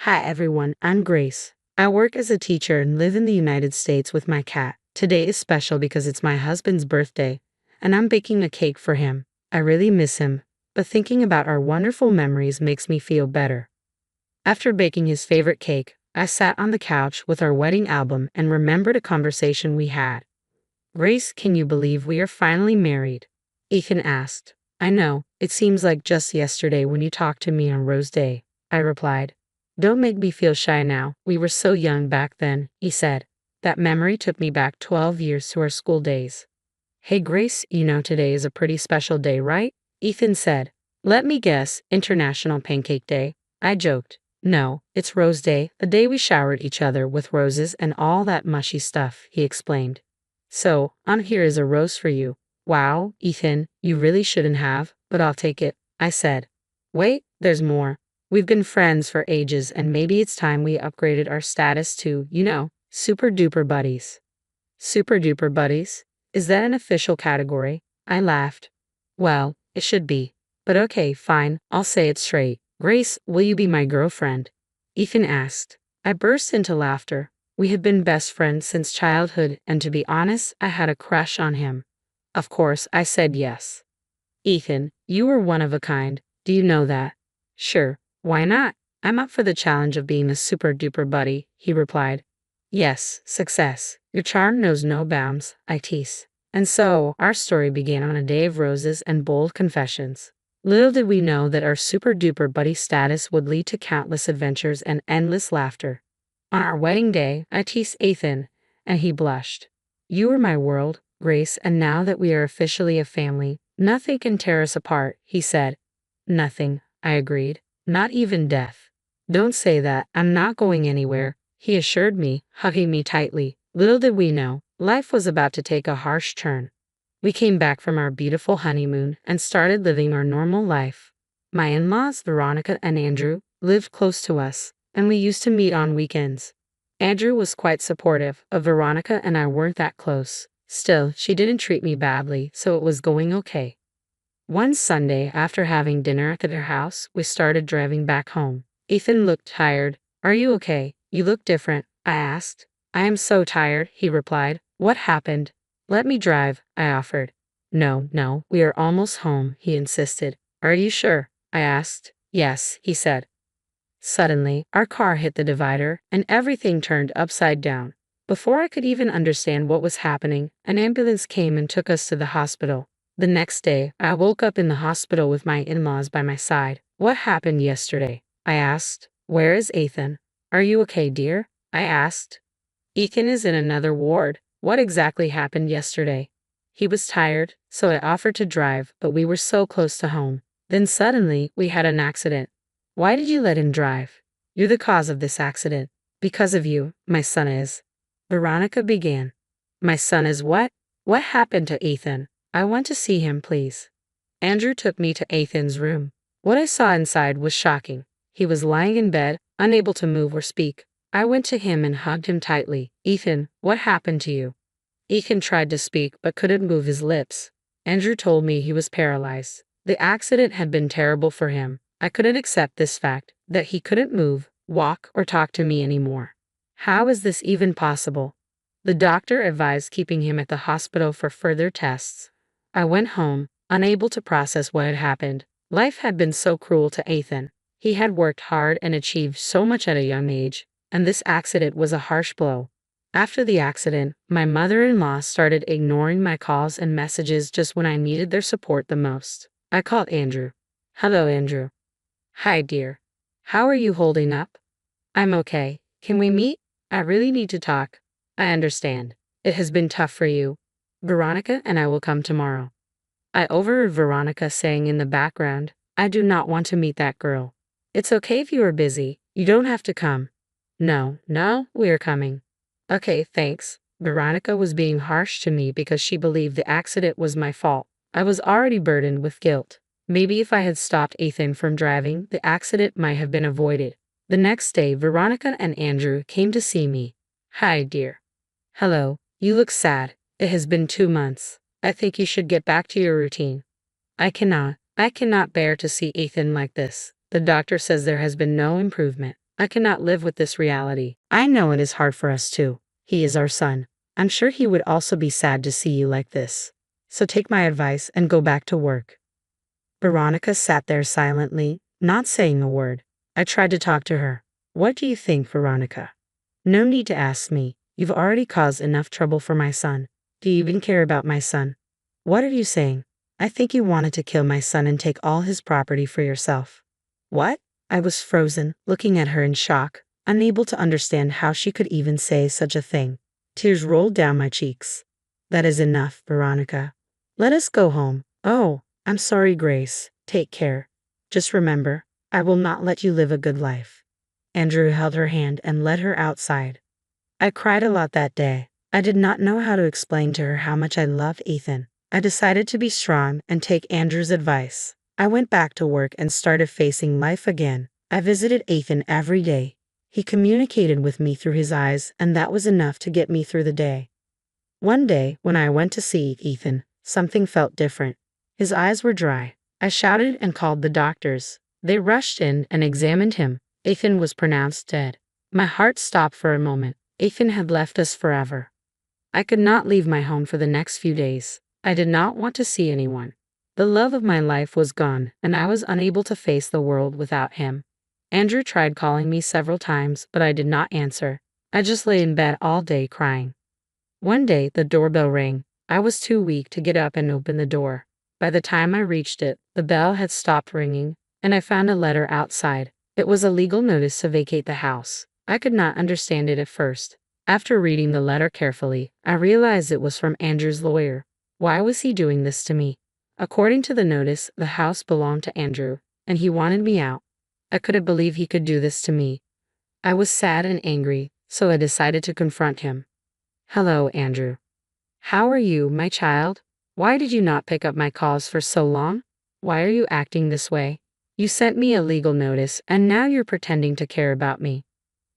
Hi everyone, I'm Grace. I work as a teacher and live in the United States with my cat. Today is special because it's my husband's birthday, and I'm baking a cake for him. I really miss him, but thinking about our wonderful memories makes me feel better. After baking his favorite cake, I sat on the couch with our wedding album and remembered a conversation we had. Grace, can you believe we are finally married? Ethan asked. I know, it seems like just yesterday when you talked to me on Rose Day, I replied. Don't make me feel shy now, we were so young back then, he said. That memory took me back 12 years to our school days. Hey Grace, you know today is a pretty special day, right? Ethan said. Let me guess, International Pancake Day. I joked. No, it's Rose Day, the day we showered each other with roses and all that mushy stuff, he explained. So, on here is a rose for you. Wow, Ethan, you really shouldn't have, but I'll take it, I said. Wait, there's more. We've been friends for ages and maybe it's time we upgraded our status to, super duper buddies. Super duper buddies? Is that an official category? I laughed. Well, it should be. But okay, fine, I'll say it straight. Grace, will you be my girlfriend? Ethan asked. I burst into laughter. We had been best friends since childhood, and to be honest, I had a crush on him. Of course, I said yes. Ethan, you were one of a kind. Do you know that? Sure, why not? I'm up for the challenge of being a super duper buddy, he replied. Yes, success. Your charm knows no bounds, I tease. And so, our story began on a day of roses and bold confessions. Little did we know that our super duper buddy status would lead to countless adventures and endless laughter. On our wedding day, I teased Ethan, and he blushed. You were my world, Grace, and now that we are officially a family, nothing can tear us apart, he said. Nothing, I agreed. Not even death. Don't say that, I'm not going anywhere, he assured me, hugging me tightly. Little did we know, life was about to take a harsh turn. We came back from our beautiful honeymoon and started living our normal life. My in-laws, Veronica and Andrew, lived close to us, and we used to meet on weekends. Andrew was quite supportive of Veronica and I weren't that close. Still, she didn't treat me badly, so it was going okay. One Sunday, after having dinner at their house, we started driving back home. Ethan looked tired. Are you okay? You look different, I asked. I am so tired, he replied. What happened? Let me drive, I offered. No, we are almost home, he insisted. Are you sure? I asked. Yes, he said. Suddenly, our car hit the divider, and everything turned upside down. Before I could even understand what was happening, an ambulance came and took us to the hospital. The next day, I woke up in the hospital with my in-laws by my side. What happened yesterday? I asked. Where is Ethan? Are you okay, dear? I asked. Ethan is in another ward. What exactly happened yesterday? He was tired, so I offered to drive, but we were so close to home. Then suddenly, we had an accident. Why did you let him drive? You're the cause of this accident. Because of you, my son is. Veronica began. My son is what? What happened to Ethan? I want to see him, please. Andrew took me to Ethan's room. What I saw inside was shocking. He was lying in bed, unable to move or speak. I went to him and hugged him tightly. Ethan, what happened to you? Ethan tried to speak but couldn't move his lips. Andrew told me he was paralyzed. The accident had been terrible for him. I couldn't accept this fact, that he couldn't move, walk, or talk to me anymore. How is this even possible? The doctor advised keeping him at the hospital for further tests. I went home, unable to process what had happened. Life had been so cruel to Ethan. He had worked hard and achieved so much at a young age, and this accident was a harsh blow. After the accident, my mother-in-law started ignoring my calls and messages just when I needed their support the most. I called Andrew. Hello, Andrew. Hi, dear. How are you holding up? I'm okay. Can we meet? I really need to talk. I understand. It has been tough for you. Veronica and I will come tomorrow. I overheard Veronica saying in the background, I do not want to meet that girl. It's okay if you are busy. You don't have to come. No, we are coming. Okay, thanks. Veronica was being harsh to me because she believed the accident was my fault. I was already burdened with guilt. Maybe if I had stopped Ethan from driving, the accident might have been avoided. The next day, Veronica and Andrew came to see me. Hi, dear. Hello. You look sad. It has been 2 months. I think you should get back to your routine. I cannot bear to see Ethan like this. The doctor says there has been no improvement. I cannot live with this reality. I know it is hard for us too. He is our son. I'm sure he would also be sad to see you like this. So take my advice and go back to work." Veronica sat there silently, not saying a word. I tried to talk to her. "What do you think, Veronica?" "No need to ask me. You've already caused enough trouble for my son. Do you even care about my son?" "What are you saying?" "I think you wanted to kill my son and take all his property for yourself." "What?" I was frozen, looking at her in shock, unable to understand how she could even say such a thing. Tears rolled down my cheeks. "That is enough, Veronica. Let us go home." "Oh, I'm sorry, Grace. Take care. Just remember, I will not let you live a good life." Andrew held her hand and led her outside. I cried a lot that day. I did not know how to explain to her how much I love Ethan. I decided to be strong and take Andrew's advice. I went back to work and started facing life again. I visited Ethan every day. He communicated with me through his eyes, and that was enough to get me through the day. One day, when I went to see Ethan, something felt different. His eyes were dry. I shouted and called the doctors. They rushed in and examined him. Ethan was pronounced dead. My heart stopped for a moment. Ethan had left us forever. I could not leave my home for the next few days. I did not want to see anyone. The love of my life was gone, and I was unable to face the world without him. Andrew tried calling me several times, but I did not answer. I just lay in bed all day crying. One day, the doorbell rang. I was too weak to get up and open the door. By the time I reached it, the bell had stopped ringing, and I found a letter outside. It was a legal notice to vacate the house. I could not understand it at first. After reading the letter carefully, I realized it was from Andrew's lawyer. Why was he doing this to me? According to the notice, the house belonged to Andrew, and he wanted me out. I couldn't believe he could do this to me. I was sad and angry, so I decided to confront him. "Hello, Andrew. How are you, my child? Why did you not pick up my calls for so long? Why are you acting this way? You sent me a legal notice, and now you're pretending to care about me."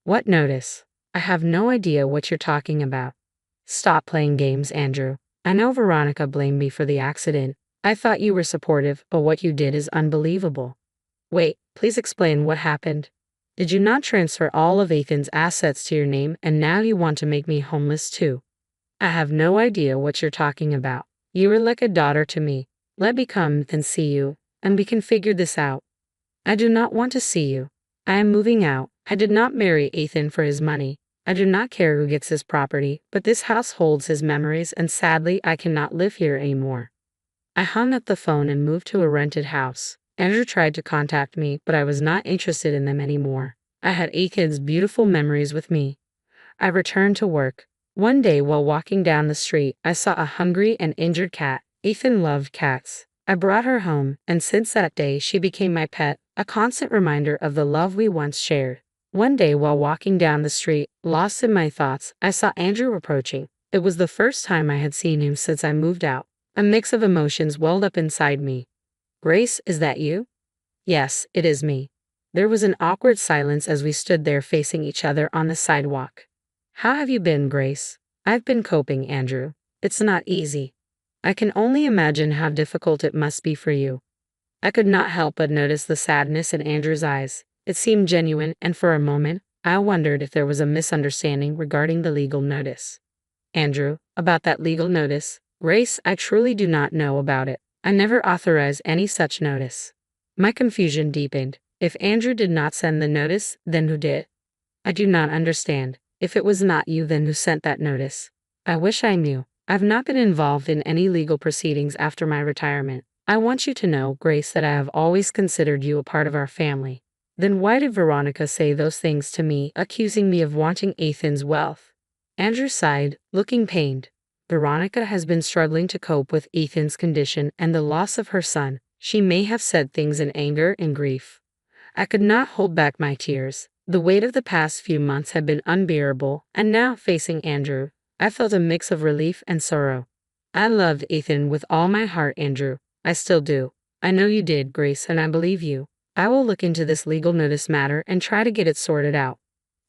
"What notice? I have no idea what you're talking about." "Stop playing games, Andrew. I know Veronica blamed me for the accident. I thought you were supportive, but what you did is unbelievable." "Wait, please explain what happened. Did you not transfer all of Ethan's assets to your name, and now you want to make me homeless too?" "I have no idea what you're talking about. You were like a daughter to me. Let me come and see you, and we can figure this out." "I do not want to see you. I am moving out. I did not marry Ethan for his money. I do not care who gets his property, but this house holds his memories, and sadly, I cannot live here anymore." I hung up the phone and moved to a rented house. Andrew tried to contact me, but I was not interested in them anymore. I had Ethan's beautiful memories with me. I returned to work. One day while walking down the street, I saw a hungry and injured cat. Ethan loved cats. I brought her home, and since that day she became my pet, a constant reminder of the love we once shared. One day while walking down the street, lost in my thoughts, I saw Andrew approaching. It was the first time I had seen him since I moved out. A mix of emotions welled up inside me. "Grace, is that you?" "Yes, it is me." There was an awkward silence as we stood there facing each other on the sidewalk. "How have you been, Grace?" "I've been coping, Andrew. It's not easy." "I can only imagine how difficult it must be for you." I could not help but notice the sadness in Andrew's eyes. It seemed genuine, and for a moment, I wondered if there was a misunderstanding regarding the legal notice. "Andrew, about that legal notice, Grace, I truly do not know about it. I never authorized any such notice." My confusion deepened. If Andrew did not send the notice, then who did? "I do not understand. If it was not you, then who sent that notice?" "I wish I knew. I've not been involved in any legal proceedings after my retirement. I want you to know, Grace, that I have always considered you a part of our family." "Then why did Veronica say those things to me, accusing me of wanting Ethan's wealth?" Andrew sighed, looking pained. "Veronica has been struggling to cope with Ethan's condition and the loss of her son. She may have said things in anger and grief." I could not hold back my tears. The weight of the past few months had been unbearable, and now, facing Andrew, I felt a mix of relief and sorrow. "I loved Ethan with all my heart, Andrew. I still do. I know you did, Grace, and I believe you. I will look into this legal notice matter and try to get it sorted out."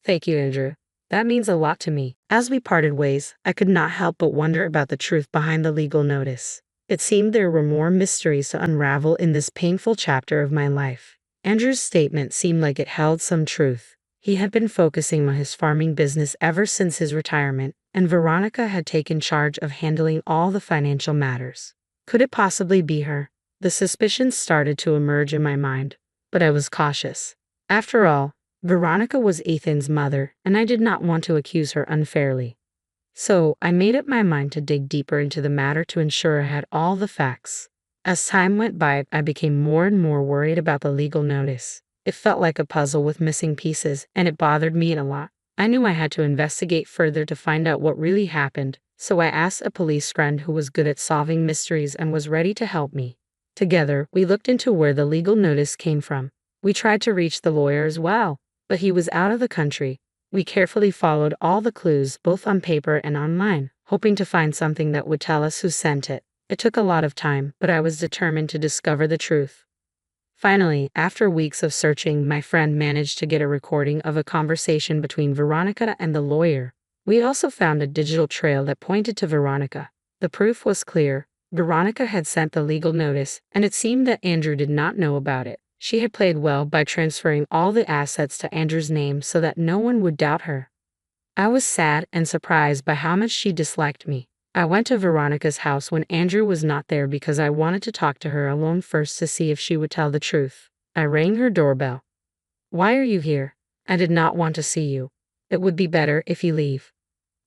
"Thank you, Andrew. That means a lot to me." As we parted ways, I could not help but wonder about the truth behind the legal notice. It seemed there were more mysteries to unravel in this painful chapter of my life. Andrew's statement seemed like it held some truth. He had been focusing on his farming business ever since his retirement, and Veronica had taken charge of handling all the financial matters. Could it possibly be her? The suspicions started to emerge in my mind, but I was cautious. After all, Veronica was Ethan's mother, and I did not want to accuse her unfairly. So I made up my mind to dig deeper into the matter to ensure I had all the facts. As time went by, I became more and more worried about the legal notice. It felt like a puzzle with missing pieces, and it bothered me a lot. I knew I had to investigate further to find out what really happened, so I asked a police friend who was good at solving mysteries and was ready to help me. Together, we looked into where the legal notice came from. We tried to reach the lawyer as well, but he was out of the country. We carefully followed all the clues, both on paper and online, hoping to find something that would tell us who sent it. It took a lot of time, but I was determined to discover the truth. Finally, after weeks of searching, my friend managed to get a recording of a conversation between Veronica and the lawyer. We also found a digital trail that pointed to Veronica. The proof was clear. Veronica had sent the legal notice, and it seemed that Andrew did not know about it. She had played well by transferring all the assets to Andrew's name so that no one would doubt her. I was sad and surprised by how much she disliked me. I went to Veronica's house when Andrew was not there because I wanted to talk to her alone first to see if she would tell the truth. I rang her doorbell. "Why are you here? I did not want to see you. It would be better if you leave."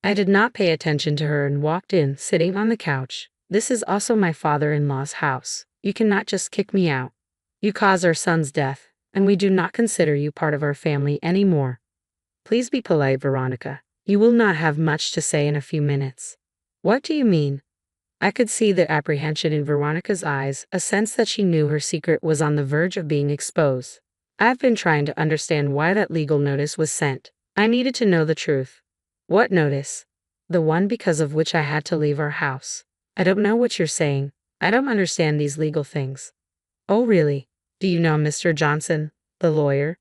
I did not pay attention to her and walked in, sitting on the couch. "This is also my father-in-law's house. You cannot just kick me out. You caused our son's death, and we do not consider you part of our family anymore. Please be polite, Veronica. You will not have much to say in a few minutes." "What do you mean?" I could see the apprehension in Veronica's eyes, a sense that she knew her secret was on the verge of being exposed. "I've been trying to understand why that legal notice was sent. I needed to know the truth." "What notice?" "The one because of which I had to leave our house." "I don't know what you're saying. I don't understand these legal things." "Oh, really? Do you know Mr. Johnson, the lawyer?"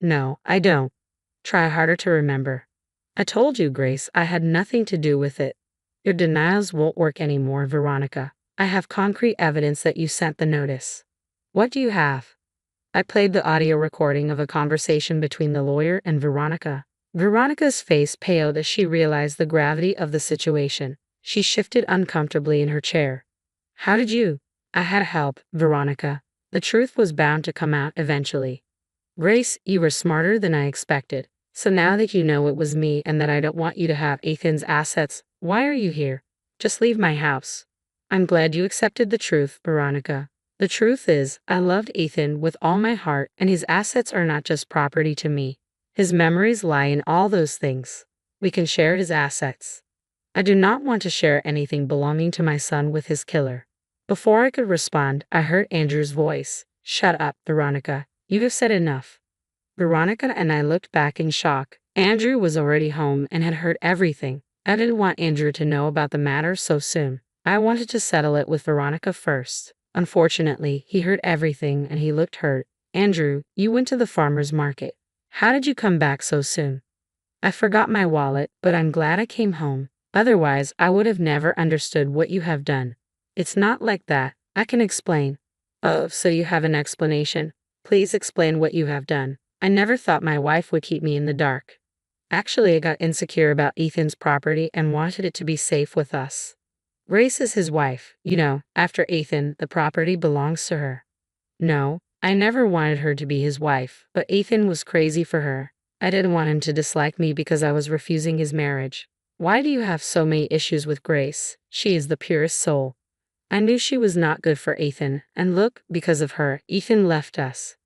"No, I don't." "Try harder to remember." "I told you, Grace, I had nothing to do with it." "Your denials won't work anymore, Veronica. I have concrete evidence that you sent the notice." "What do you have?" I played the audio recording of a conversation between the lawyer and Veronica. Veronica's face paled as she realized the gravity of the situation. She shifted uncomfortably in her chair. "How did you?" "I had help, Veronica. The truth was bound to come out eventually." "Grace, you were smarter than I expected. So now that you know it was me and that I don't want you to have Ethan's assets, why are you here? Just leave my house." "I'm glad you accepted the truth, Veronica. The truth is, I loved Ethan with all my heart, and his assets are not just property to me. His memories lie in all those things. We can share his assets. I do not want to share anything belonging to my son with his killer." Before I could respond, I heard Andrew's voice. "Shut up, Veronica. You have said enough." Veronica and I looked back in shock. Andrew was already home and had heard everything. I didn't want Andrew to know about the matter so soon. I wanted to settle it with Veronica first. Unfortunately, he heard everything and he looked hurt. "Andrew, you went to the farmer's market. How did you come back so soon?" "I forgot my wallet, but I'm glad I came home. Otherwise, I would have never understood what you have done." "It's not like that. I can explain." "Oh, so you have an explanation. Please explain what you have done. I never thought my wife would keep me in the dark." "Actually, I got insecure about Ethan's property and wanted it to be safe with us. Grace is his wife. You know, after Ethan, the property belongs to her." "No, I never wanted her to be his wife, but Ethan was crazy for her. I didn't want him to dislike me because I was refusing his marriage." "Why do you have so many issues with Grace? She is the purest soul." "I knew she was not good for Ethan, and look, because of her, Ethan left us."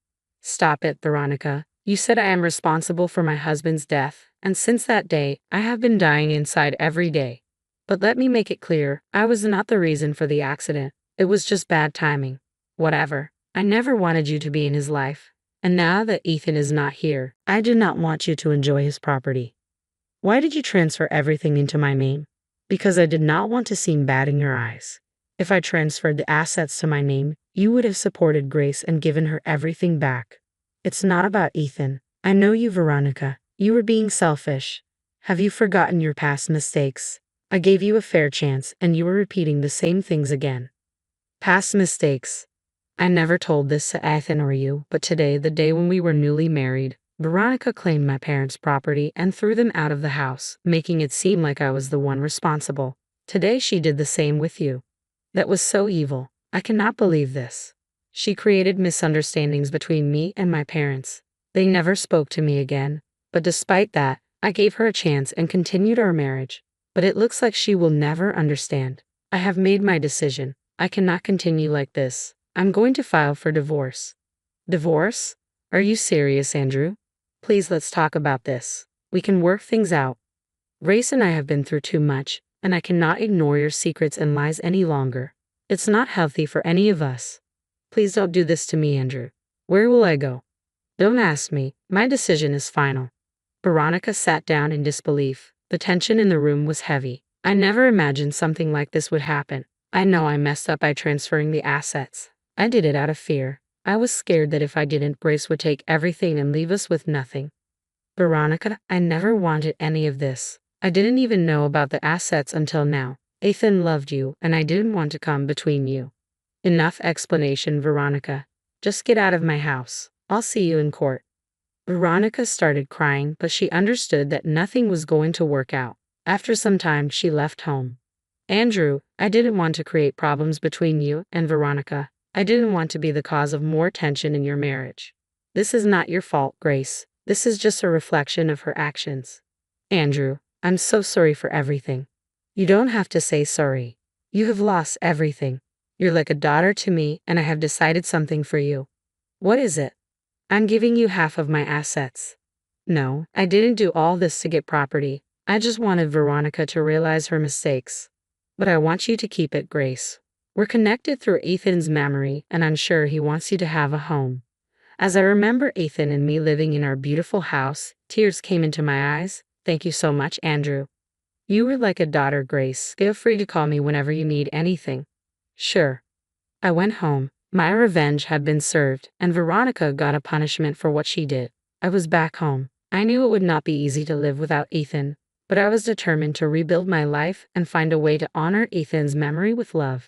"Stop it, Veronica. You said I am responsible for my husband's death, and since that day, I have been dying inside every day. But let me make it clear, I was not the reason for the accident. It was just bad timing." "Whatever. I never wanted you to be in his life. And now that Ethan is not here, I do not want you to enjoy his property." "Why did you transfer everything into my name?" "Because I did not want to seem bad in your eyes. If I transferred the assets to my name, you would have supported Grace and given her everything back. It's not about Ethan. I know you, Veronica. You were being selfish. Have you forgotten your past mistakes? I gave you a fair chance, and you were repeating the same things again." "Past mistakes." I never told this to Ethan or you, but today, the day when we were newly married, Veronica claimed my parents' property and threw them out of the house, making it seem like I was the one responsible. Today she did the same with you. That was so evil. I cannot believe this. She created misunderstandings between me and my parents. They never spoke to me again. But despite that, I gave her a chance and continued our marriage. But it looks like she will never understand. I have made my decision. I cannot continue like this. I'm going to file for divorce. Divorce? Are you serious, Andrew? Please let's talk about this. We can work things out. Grace and I have been through too much, and I cannot ignore your secrets and lies any longer. It's not healthy for any of us. Please don't do this to me, Andrew. Where will I go? Don't ask me. My decision is final. Veronica sat down in disbelief. The tension in the room was heavy. I never imagined something like this would happen. I know I messed up by transferring the assets. I did it out of fear. I was scared that if I didn't, Grace would take everything and leave us with nothing. Veronica, I never wanted any of this. I didn't even know about the assets until now. Ethan loved you, and I didn't want to come between you. Enough explanation, Veronica. Just get out of my house. I'll see you in court. Veronica started crying, but she understood that nothing was going to work out. After some time, she left home. Andrew, I didn't want to create problems between you and Veronica. I didn't want to be the cause of more tension in your marriage. This is not your fault, Grace. This is just a reflection of her actions. Andrew, I'm so sorry for everything. You don't have to say sorry. You have lost everything. You're like a daughter to me, and I have decided something for you. What is it? I'm giving you half of my assets. No, I didn't do all this to get property. I just wanted Veronica to realize her mistakes. But I want you to keep it, Grace. We're connected through Ethan's memory, and I'm sure he wants you to have a home. As I remember Ethan and me living in our beautiful house, tears came into my eyes. Thank you so much, Andrew. You were like a daughter, Grace. Feel free to call me whenever you need anything. Sure. I went home. My revenge had been served, and Veronica got a punishment for what she did. I was back home. I knew it would not be easy to live without Ethan, but I was determined to rebuild my life and find a way to honor Ethan's memory with love.